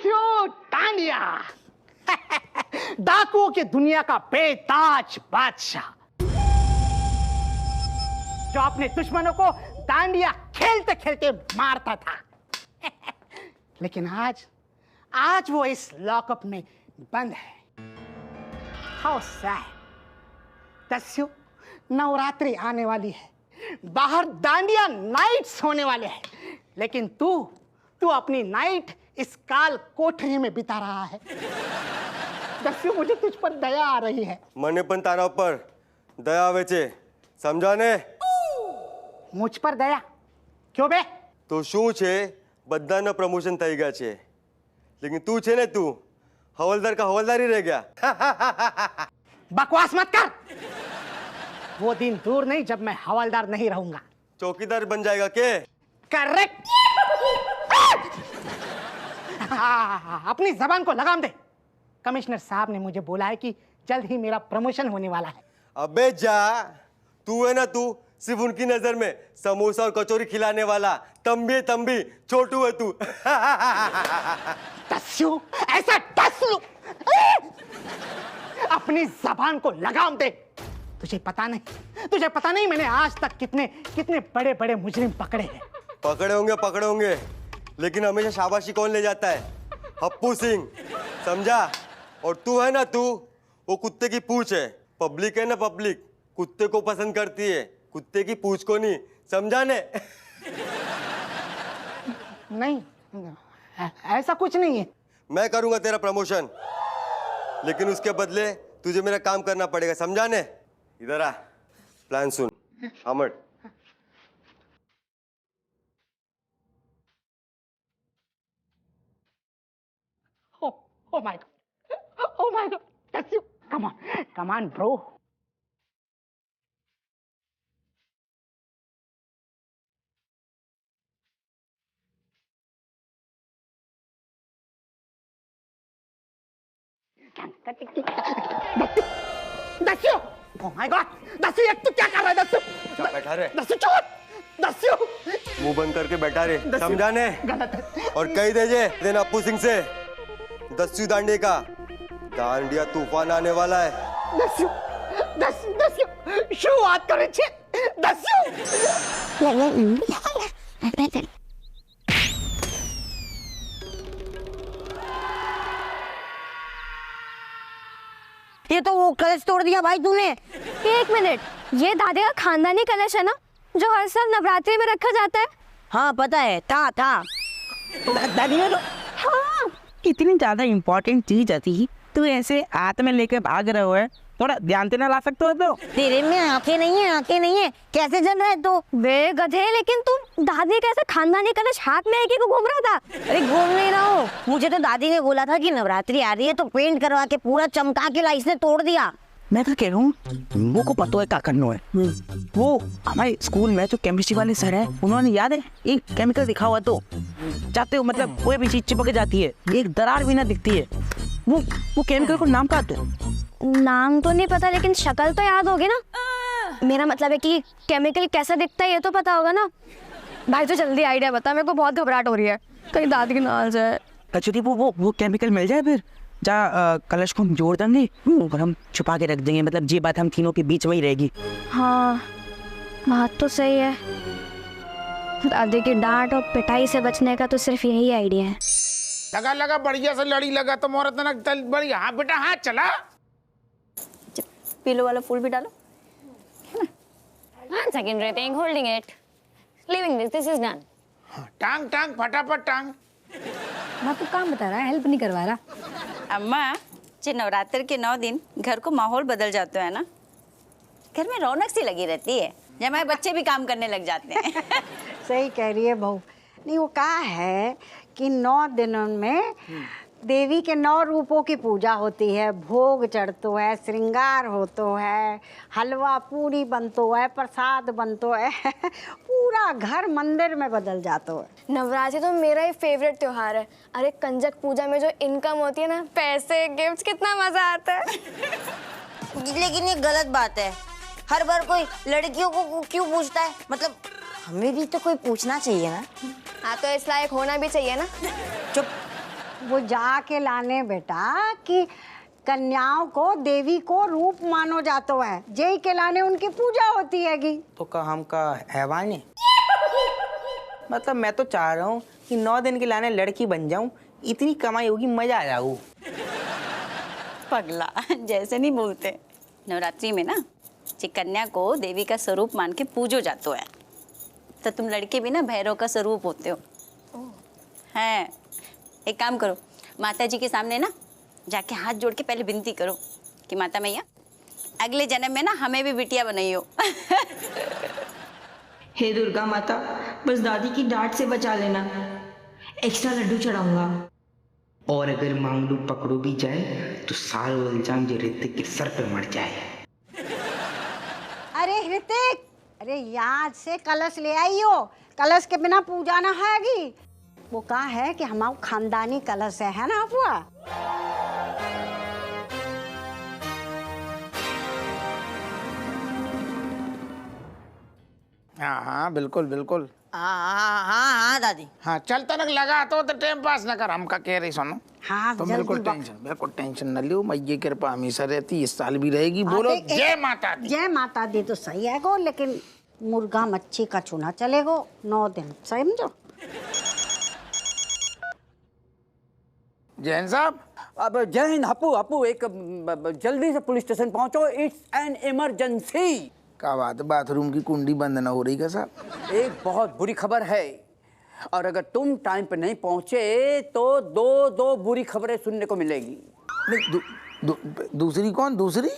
दस्यु डांडिया। डाकुओं की दुनिया का बेताज बादशाह, जो अपने दुश्मनों को डांडिया खेलते खेलते मारता था। लेकिन आज वो इस लॉकअप में बंद है। How sad. दस्यु, नवरात्रि आने वाली है, बाहर डांडिया नाइट्स होने वाले हैं, लेकिन तू अपनी नाइट इस काल कोठरी में बिता रहा है। दस्यु, मुझे तुझ पर दया आ रही है। મને પણ તારા ઉપર દયા આવે છે, સમજાને? मुझ पर दया? क्यों बे? તો શું છે, બધાના પ્રમોશન થઈ ગયા છે, लेकिन तू છે ને, तू हवलदार का हवलदार ही रह गया। बकवास मत कर। वो दिन दूर नहीं जब मैं हवलदार नहीं रहूंगा। चौकीदार बन जाएगा के? करेक्ट। अपनी जबान को लगाम दे। कमिश्नर साहब ने मुझे बोला है कि जल्द ही मेरा प्रमोशन होने वाला है। अबे जा, तू है ना, तू सिर्फ उनकी नजर में समोसा और कचौरी खिलाने वाला तंबी छोटू है तू। दस्यु, ऐसा दस्यु, अपनी जबान को लगाम दे। तुझे पता नहीं मैंने आज तक कितने बड़े बड़े मुजरिम पकड़े हैं। पकड़े होंगे, लेकिन हमेशा शाबाशी कौन ले जाता है? हप्पू सिंह, समझा? और तू है ना, तू वो कुत्ते की पूंछ है। पब्लिक है ना, पब्लिक कुत्ते को पसंद करती है, कुत्ते की पूंछ को नहीं, समझा ने? नहीं, ऐसा कुछ नहीं है। मैं करूंगा तेरा प्रमोशन, लेकिन उसके बदले तुझे मेरा काम करना पड़ेगा, समझा ने? इधर आ, प्लान सुन। अमर, oh my god, Dस्यु, come on bro। Dasyu, oh my god, Dasyu, ये तू क्या कर रहा है? दस्यु, बैठा रहे। दस्यु चुप, दस्यु, मुंह बंद करके बैठा रहे, समझा ने? गलत है। और कही देना अप्पू सिंह से, दस्यु दांडिया का दांडिया तूफान आने वाला है। दस्यु शुरुआत करे छे। दस्यु, ये तो वो कलश तोड़ दिया भाई तूने। एक मिनट, ये दादी का खानदानी कलश है ना, जो हर साल नवरात्रि में रखा जाता है? हाँ पता है, था दादी ने तो हाँ। इतनी ज्यादा इम्पोर्टेंट चीज आती, तू ऐसे हाथ में लेके भाग रहे हो है, थोड़ा ध्यान देना ला सकते हो? तो तेरे में आंखें नहीं है, कैसे जल रहा है तो? वे गधे, लेकिन तू दादी कैसे खानदानी कलश हाथ में लेके घूम रहा था? अरे घूम नहीं रहा हूँ, मुझे तो दादी ने बोला था कि नवरात्रि आ रही है तो पेंट करवा के पूरा चमका के ला, इसने तोड़ दिया। मैं तो कह रहा हूँ, वो को पता है क्या करना है। वो हमारे स्कूल में जो केमिस्ट्री वाले सर है, उन्होंने याद है एक केमिकल दिखा हुआ, तो चाहते हो मतलब कोई भी चीज चिपक जाती है, एक दरार भी ना दिखती है। वो केमिकल को नाम क्या है? नाम तो नहीं पता, लेकिन शक्ल तो याद होगी ना। मेरा मतलब है कि केमिकल कैसा दिखता है ये तो पता होगा ना। भाई तो जल्दी आइडिया बता, मेरे को बहुत घबराहट हो रही है, कहीं दादी की ना आ जाए। कचौरी, वो केमिकल मिल जाए, फिर जा कलश को हम जोड़ देंगे और हम छुपा के रख देंगे, मतलब ये बात हम तीनों के बीच में ही रहेगी। हाँ बात तो सही है, दादी की डांट और पिटाई से बचने का तो सिर्फ यही आइडिया है। लगा बढ़िया से लड़ी लगा तो मोहरत ना चल बढ़िया। हाँ बेटा, हाँ चला। पीलो वाला फूल भी डालो। One second, Ritik, holding it. Leaving this is done. टांग फटाफट टांग। हाँ तू काम बता रहा है, हेल्प नहीं करवा रहा। अम्मा जी, नवरात्र के 9 दिन घर को माहौल बदल जाता है ना, घर में रौनक सी लगी रहती है, जब हमारे बच्चे भी काम करने लग जाते हैं। सही कह रही है बहू। नहीं, वो कहा है कि 9 दिनों में देवी के 9 रूपों की पूजा होती है, भोग चढ़तो है, श्रृंगार होतो है, हलवा पूरी बनतो है, प्रसाद बनतो है, पूरा घर मंदिर में बदल जातो है। नवरात्रि तो मेरा ही फेवरेट त्योहार है। अरे कंजक पूजा में जो इनकम होती है ना, पैसे गिफ्ट्स, कितना मजा आता है। लेकिन ये गलत बात है, हर बार कोई लड़कियों को क्यों पूछता है? मतलब हमें भी तो कोई पूछना चाहिए ना। हाँ तो इस लायक होना भी चाहिए ना। चुप, वो जाके लाने बेटा कि कन्याओं को देवी को रूप मानो जातो है, जय के लाने उनकी पूजा होती हैगी। तो का हम का हैवान है? मतलब मैं तो चाह रहा हूँ कि 9 दिन के लाने लड़की बन जाऊं, इतनी कमाई होगी, मजा आ जाऊ। पगला, जैसे नहीं बोलते। नवरात्रि में ना कन्या को देवी का स्वरूप मान के पूजो जातो है, तो तुम लड़के भी ना भैरव का स्वरूप होते हो। हैं, एक काम करो, माता जी के सामने ना जाके हाथ जोड़ के पहले विनती करो कि माता मैया अगले जन्म में ना हमें भी बिटिया बनाइयो। हे दुर्गा माता, बस दादी की डांट से बचा लेना, एक्स्ट्रा लड्डू चढ़ाऊंगा। और अगर मांगलू पकड़ो भी जाए तो सारा इल्जाम जो ऋतिक के सर पे मर जाए। अरे ऋतिक, अरे याद से कलश ले आई हो, कलश के बिना पूजा ना होगी। वो कहा है कि हमारा खानदानी कलश है ना अफुआ? हाँ हाँ बिल्कुल बिल्कुल। हाँ दादी। हाँ चल तनक लगा तो टाइम पास न कर, हमका कह रही सुनो। हाँ तो जल्दी बिल्कुल टेंशन न लियो, मैया की कृपा हमेशा रहती, इस साल भी रहेगी। बोलो जय माता दी। जय माता दी तो सही है गो, लेकिन मुर्गा मच्छी का चूना चलेगो 9 दिन, समझो। जैन साहब। अब जय हिंद। हप्पू हप्पू एक जल्दी से पुलिस स्टेशन पहुंचो, इट्स एन इमरजेंसी। क्या बात, बाथरूम की कुंडी बंद ना हो रही क्या साहब? एक बहुत बुरी खबर है, और अगर तुम टाइम पे नहीं पहुंचे तो दो बुरी खबरें सुनने को मिलेगी। नहीं, दूसरी कौन? दूसरी?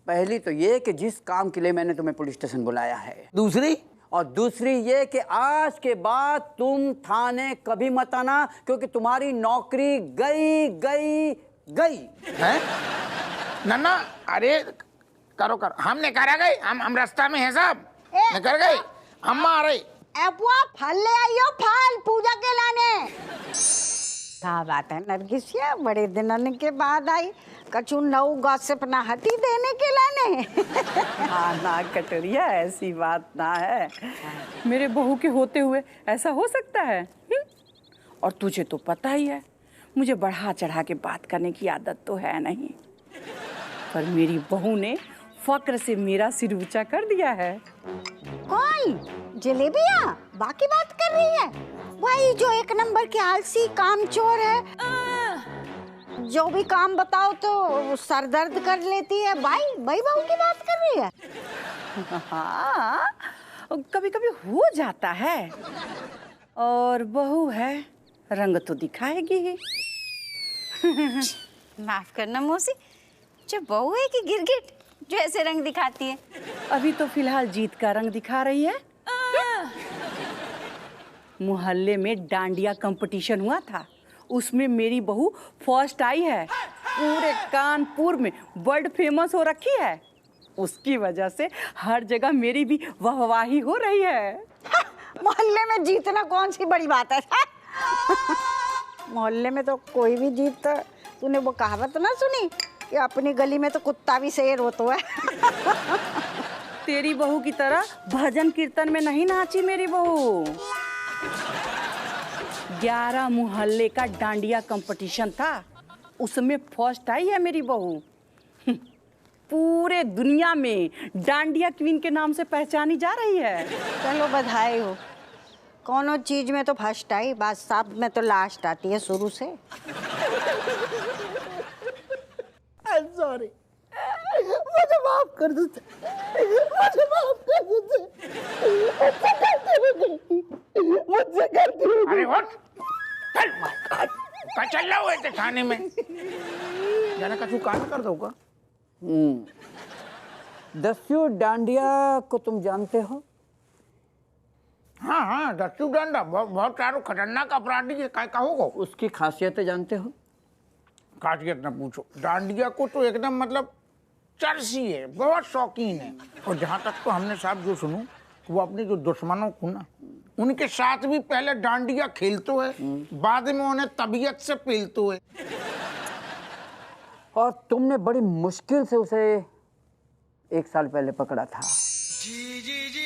पहली तो ये कि जिस काम के लिए मैंने तुम्हें पुलिस स्टेशन बुलाया है। दूसरी? और दूसरी ये कि आज के बाद तुम थाने कभी मत आना, क्योंकि तुम्हारी नौकरी गई गई गई है। नन्ना, अरे करो हमने करा गई, हम रास्ता में हैं साहब, न कर गई, हम आ रही। अबुआ फल ले आइयो, फल पूजा के लाने। क्या बात है नरगिसिया, बड़े दिनों के बाद आई, कछु नऊ गॉसिप ना हटी देने के लाने। हाँ ना कटोरिया, ऐसी बात ना है, मेरे बहू के होते हुए ऐसा हो सकता है? और तुझे तो पता ही है, मुझे बढ़ा चढ़ा के बात करने की आदत तो है नहीं, पर मेरी बहू ने फक्र से मेरा सिर ऊंचा कर दिया है। कौन? जलेबिया बाकी बात कर रही है? वही जो एक नंबर के आलसी कामचोर है, जो भी काम बताओ तो सर दर्द कर लेती है। भाई बहू की बात कर रही है? हाँ, कभी कभी हो जाता है, और बहू है, रंग तो दिखाएगी ही। माफ करना मौसी, जो बहू है कि गिरगिट जो ऐसे रंग दिखाती है? अभी तो फिलहाल जीत का रंग दिखा रही है। मोहल्ले में डांडिया कंपटीशन हुआ था, उसमें मेरी बहू फर्स्ट आई है, पूरे कानपुर में वर्ल्ड फेमस हो रखी है, उसकी वजह से हर जगह मेरी भी वाहवाही हो रही है। मोहल्ले में जीतना कौन सी बड़ी बात है? मोहल्ले में तो कोई भी जीतता। तूने वो कहावत ना सुनी कि अपनी गली में तो कुत्ता भी शेर हो तो है? तेरी बहू की तरह भजन कीर्तन में नहीं नाची मेरी बहू। 11 मोहल्ले का डांडिया कंपटीशन था, उसमें फर्स्ट आई है मेरी बहू। पूरे दुनिया में डांडिया क्वीन के नाम से पहचानी जा रही है। चलो बधाई हो, कोनो चीज में तो फर्स्ट आई, बात सब में तो लास्ट आती है शुरू से। सॉरी, मुझे माफ कर दो, मुझे माफ कर दो, मुझसे गलती हो गई। अरे व्हाट? चल चल रहा है थाने में, जाने कछु कांड कर दो का। दस्यु डांडिया को तुम जानते हो? हाँ हाँ, दस्यु डांडा बहुत सारो खतरनाक अपराधी है, काय कहोगे? उसकी खासियतें जानते हो? खासियत न पूछो, डांडिया को तो एकदम मतलब चर्सी है, बहुत शौकीन है। और जहाँ तक तो हमने साहब जो सुनू, वो अपने जो दुश्मनों को ना, उनके साथ भी पहले डांडिया खेलते है, बाद में उन्हें तबीयत से पेलते है। और तुमने बड़ी मुश्किल से उसे 1 साल पहले पकड़ा था। जी जी जी।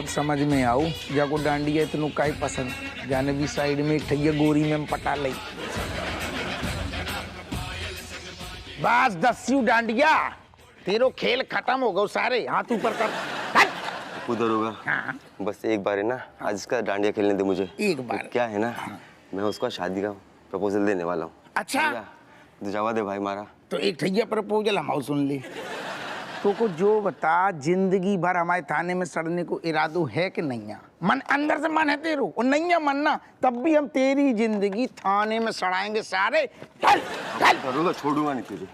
अब समझ में आऊ जाको डांडिया इतनों का ही पसंद जाने भी साइड में ठैया गोरी में पटा लई बस दस्यू डांडिया तेरो खेल खत्म हो गो सारे हाथ ऊपर कर उधर होगा। हाँ। बस एक बार है ना आज इसका डांडिया खेलने दे मुझे। एक बार तो क्या है ना मैं उसका शादी का प्रपोजल देने वाला हूँ। अच्छा तो जवा दे भाई मारा। तो एक ठैया प्रपोजल हम सुन ली तो को जो बता जिंदगी भर हमारे थाने में सड़ने को इरादो है कि नहीं है? मन अंदर से मन है तेरू और नहीं है मन ना तब भी हम तेरी जिंदगी थाने में सड़ाएंगे सारे। चल चल करूँगा छोड़ूंगा नहीं तुझे।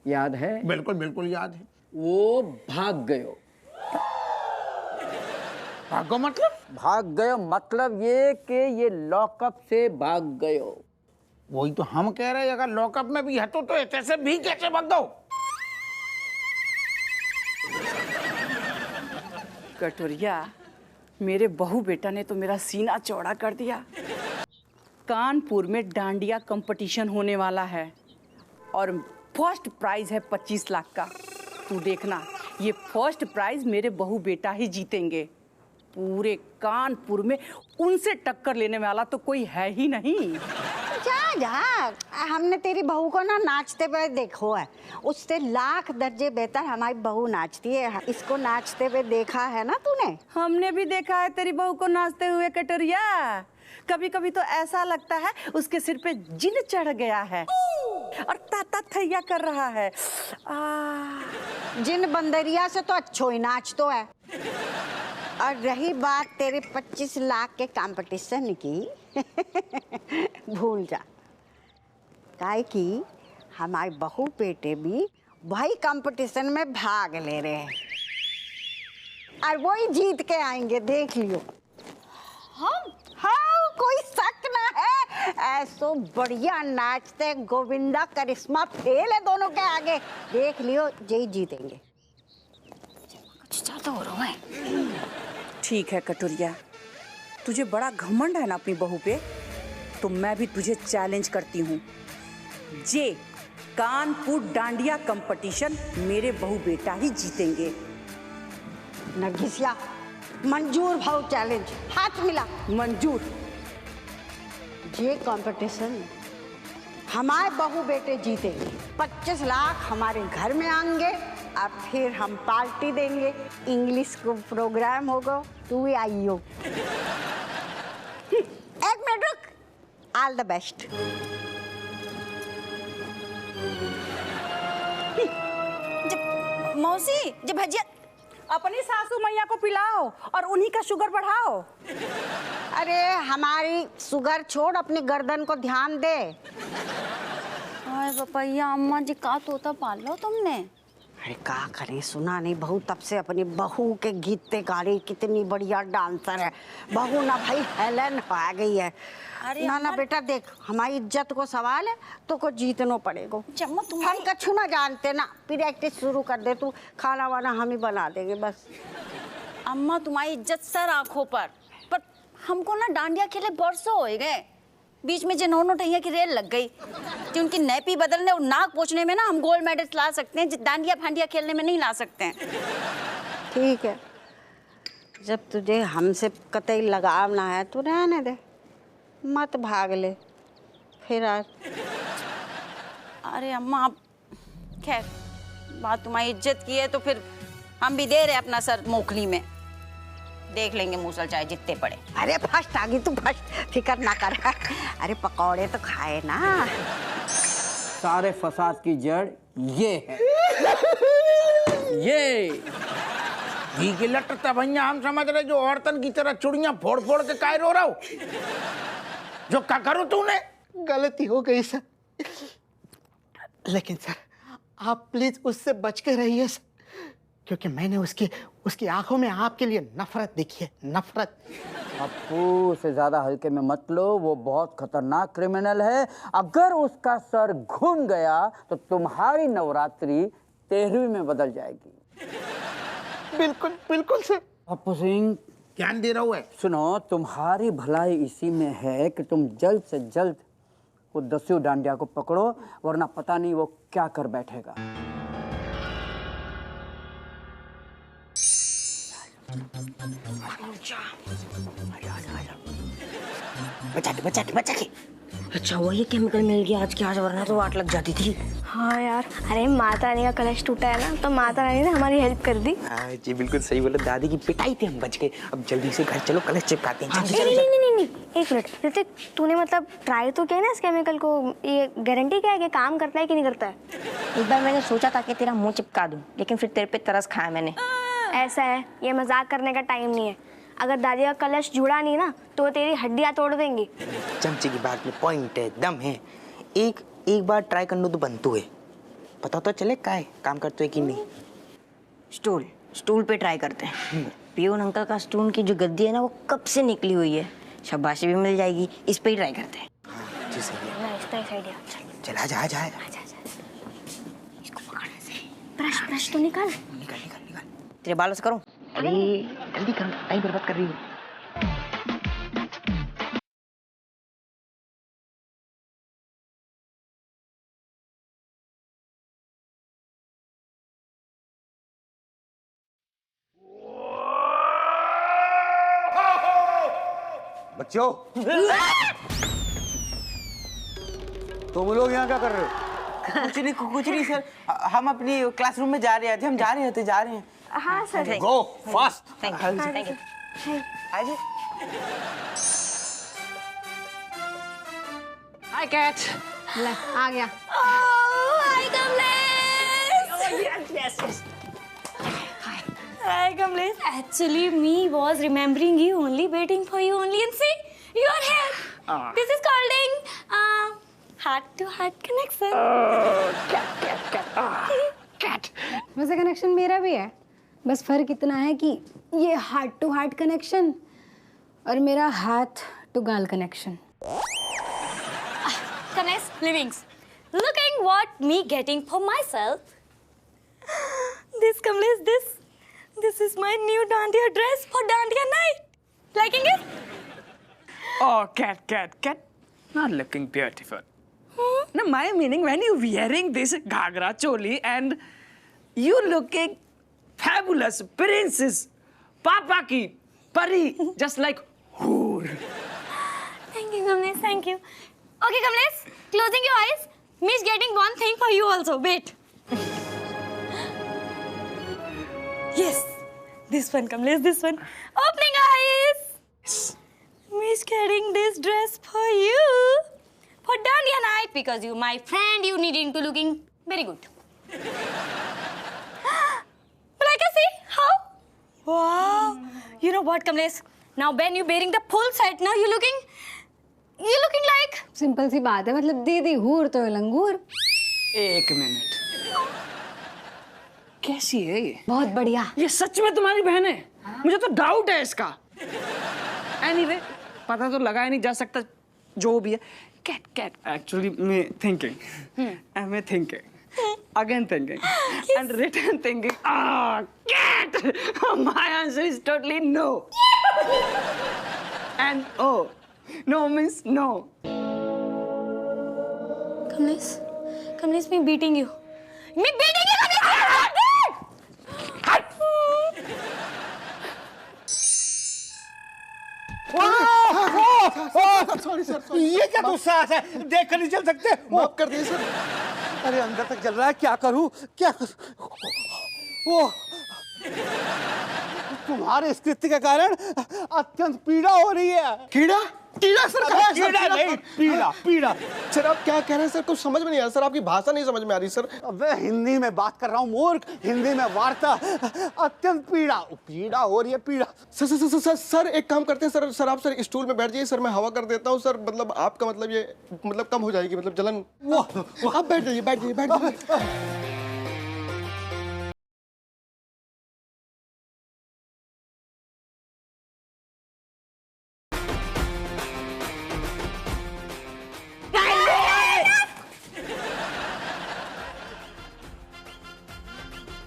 याद है? बिल्कुल बिल्कुल याद है। वो भाग गयो। भागो मतलब? भाग गयो मतलब ये कि ये लॉकअप से भाग गयो। वही तो हम कह रहे हैं अगर लॉकअप में भी है तो ऐसे भी कैसे भाग गो? कटोरिया मेरे बहू बेटा ने तो मेरा सीना चौड़ा कर दिया। कानपुर में डांडिया कंपटीशन होने वाला है और फर्स्ट प्राइज है 25 लाख का। तू देखना ये फर्स्ट प्राइज मेरे बहू बेटा ही जीतेंगे। पूरे कानपुर में उनसे टक्कर लेने वाला तो कोई है ही नहीं। जा जा हमने तेरी बहू को ना नाचते हुए देखो है, उससे लाख दर्जे बेहतर हमारी बहू नाचती है। इसको नाचते हुए देखा है ना तूने? हमने भी देखा है तेरी बहू को नाचते हुए कटोरिया। कभी कभी तो ऐसा लगता है उसके सिर पे जिन चढ़ गया है और ताता थैया कर रहा है। जिन बंदरिया से तो अच्छो ही नाच तो है। और रही बात तेरे 25 लाख के कंपटीशन की भूल जा। काहे कि हमारे बहू बेटे भी वही कंपटीशन में भाग ले रहे हैं और वही जीत के आएंगे, देख लियो। हम हाँ कोई शक ना है। ऐसो बढ़िया नाचते गोविंदा करिश्मा फेल है दोनों के आगे, देख लियो यही जीतेंगे। कुछ ज्यादा हो रहा है। ठीक है कटोरिया, तुझे बड़ा घमंड है ना अपनी बहू पे, तो मैं भी तुझे चैलेंज करती हूँ। जे कानपुर डांडिया कंपटीशन मेरे बहू बेटा ही जीतेंगे। नरगिसिया मंजूर भाव चैलेंज, हाथ मिला। मंजूर। ये कंपटीशन हमारे बहू बेटे जीतेंगे, 25 लाख हमारे घर में आएंगे और फिर हम पार्टी देंगे। इंग्लिश को प्रोग्राम होगा, तू ही आइयो। एक मिनट रुक। All the best. मौसी जब भजिया अपनी सासू मैया को पिलाओ और उन्हीं का शुगर बढ़ाओ। अरे हमारी शुगर छोड़, अपनी गर्दन को ध्यान दे। हाय बपैया अम्मा जी का तोता पाल लो तुमने। अरे का करे, सुना नहीं बहू तब से अपनी बहू के गीते गा रही, कितनी बढ़िया डांसर है बहू ना भाई, हेलन आ गई है। ना ना बेटा देख, हमारी इज्जत को सवाल है तो को जीतना पड़ेगा। हम कछु ना जानते ना, प्रैक्टिस शुरू कर दे तू, खाना वाना हम ही बना देंगे बस। अम्मा तुम्हारी इज्जत सर आंखों पर हमको ना डांडिया खेले बरसों हो गए। बीच में जिन्होंने ठैया की रेल लग गई कि उनकी नैपी बदलने और नाक पोंछने में ना हम गोल्ड मेडल ला सकते हैं, डांडिया फांडिया खेलने में नहीं ला सकते हैं। ठीक है, जब तुझे हमसे कतई लगाव ना है तो रहने दे, मत भाग ले फिर। आज अरे अम्मा खैर बात तुम्हारी इज्जत की है तो फिर हम भी दे रहे अपना सर मोखली में, देख लेंगे मूसल चाहे जितने पड़े। अरे फर्स्ट आ गई तू, फर्स्ट फिकर ना कर। अरे पकौड़े तो खाए ना। सारे फसाद की जड़ ये है। ये घी की लटता भैया हम समझ रहे जो औरतन की तरह चुड़ियां फोड़ फोड़ के काय रो रहा हो। जो क्या करूं तूने? गलती हो गई सर, लेकिन सर आप प्लीज उससे बच के रहिए सर, क्योंकि मैंने उसकी आंखों में आपके लिए नफरत देखी है, नफरत। पप्पू से ज्यादा हल्के में मत लो, वो बहुत खतरनाक क्रिमिनल है। अगर उसका सर घूम गया तो तुम्हारी नवरात्रि 13वीं में बदल जाएगी। बिल्कुल बिल्कुल सर। पप्पू सिंह ध्यान दे रहा हूँ। सुनो, तुम्हारी भलाई इसी में है कि तुम जल्द से जल्द वो दस्यू डांडिया को पकड़ो, वरना पता नहीं वो क्या कर बैठेगा। बचा के। अच्छा वही केमिकल मिल गया आज के आज, वरना तो वाट लग जाती थी। हाँ यार, अरे माता रानी का कलश टूटा है ना, तो माता रानी ने हमारी हेल्प कर दी। हाँ जी बिल्कुल सही बोला, दादी की पिटाई थी, हम बच गए। अब जल्दी से घर चलो, कलश चिपकाते हैं। नहीं, एक मिनट ऋतिक, तूने मतलब ट्राई तो किया ना इस केमिकल को, ये गारंटी क्या है कि काम करता है कि नहीं करता है? एक बार मैंने सोचा था कि तेरा मुंह चिपका दूं, लेकिन फिर तेरे पे तरस खाया मैंने। ऐसा है, ये मजाक करने का टाइम नहीं है। अगर दादी का कलश जुड़ा नहीं ना तो वो तेरी हड्डियां तोड़ देंगी। चमचे की बात में पॉइंट है, दम है। एक बार ट्राई करने तो बनतू है, पता तो चले काय काम करते है कि नहीं। स्टूल पे ट्राई करते हैं। पियून अंकल का स्टूल की जो गद्दी है ना, वो कब से निकली हुई है, शाबाशी भी मिल जाएगी। इस पे ही ट्राई करते हैं। हाँ जी सही है। Nice idea. चल आ। इसको पकड़ने से ब्रश तो निकाल। तेरे बालों से करूं? अरे जल्दी कर, टाइम बर्बाद कर रही हो। बच्चों, तुम लोग यहाँ क्या कर रहे हो? कुछ नहीं सर, हम अपनी क्लासरूम में जा रहे थे, जा रहे हैं। हाँ sir. Go fast. Thank you. Hi cat. ले आ गया। Hi Kamlesh. Actually, me was remembering you only, waiting for you only, and see, you are here. This is called heart-to-heart connection. Cat. वैसे कनेक्शन मेरा भी है, बस फर्क इतना है कि ये हार्ट टू हार्ट कनेक्शन और मेरा हाथ टू गाल connection. Kamlesh, livings. Looking what me getting for myself. This Kamlesh, this is my new Dandiya dress for Dandiya night. Liking it? Oh, cat. Not looking beautiful. No, my meaning when you wearing this ghagra choli and you looking fabulous princess, papa ki pari, just like hoor. Thank you, Kamlesh. Thank you. Okay, Kamlesh, closing your eyes. Me's getting one thing for you also. Wait. Yes, this one, Kamlesh, this one. Opening eyes. Me's getting this dress for you for Dandiya night because you, my friend, you needing to looking very good. But I can see how. Wow. You know what, Kamlesh? Now when you wearing the full set, now you looking like. Simple सी बात है, मतलब दीदी हूर तो लंगूर। एक minute, कैसी है ये? बहुत बढ़िया। ये सच में तुम्हारी बहन है? मुझे तो डाउट है इसका। Anyway, पता तो लगाया नहीं जा सकता, जो भी है। Cat. Actually, मैं thinking, again thinking, and return thinking. Cat. My answer is totally no. And oh, no means no. Kamlesh, me beating you. Me beating you, sorry sir, ये क्या गुस्सा है? देख कर नहीं चल सकते? माफ कर दिए सर। अरे अंदर तक जल रहा है, क्या करूं? वो तुम्हारे इस कृत्य के कारण अत्यंत पीड़ा हो रही है। कीड़ा सर, कीड़ा नहीं, पीड़ा। सर आप क्या कह रहे हैं सर? कुछ समझ में नहीं आ रहा सर, आपकी भाषा नहीं समझ में आ रही सर। अबे हिंदी में बात कर रहा हूँ मूर्ख, हिंदी में वार्ता। अत्यंत पीड़ा हो रही है, पीड़ा। सर एक काम करते हैं सर आप सर स्टूल में बैठ जाइए सर, मैं हवा कर देता हूँ सर। मतलब आपका मतलब ये मतलब कम हो जाएगी, मतलब जलन। आप बैठ जाइए।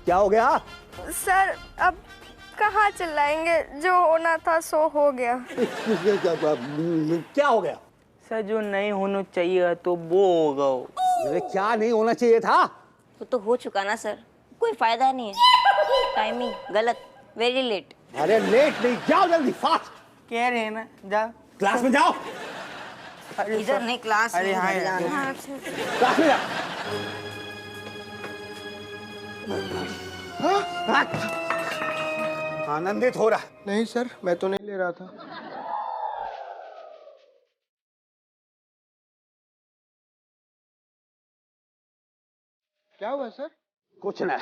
क्या हो गया? सर अब कहाँ चिल्लाएंगे, जो होना था सो हो गया। क्या हो गया? सर जो नहीं होना चाहिए तो वो होगा। अरे क्या नहीं होना चाहिए था? वो तो हो चुका ना सर, कोई फायदा नहीं है। टाइमिंग गलत, वेरी लेट। अरे लेट नहीं, जाओ जल्दी फास्ट। कह रहे हैं ना, जाओ क्लास में जाओ। इधर नहीं, क्लास में हाँ, जाना। क्लास में जाओ। आनंदित हो रहा? नहीं सर, मैं तो नहीं ले रहा था। क्या हुआ सर? कुछ ना।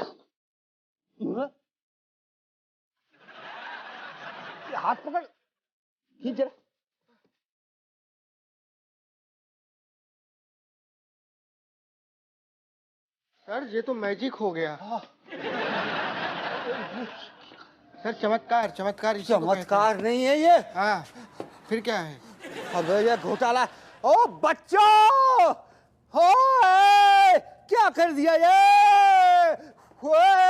हाथ पकड़, खींच जरा। सर ये तो मैजिक हो गया। सर चमत्कार, चमत्कार इसी को कहते हैं। चमत्कार नहीं है ये। हाँ, फिर क्या है? अबे ये घोटाला। ओ बच्चों, हो क्या कर दिया ये? ओए!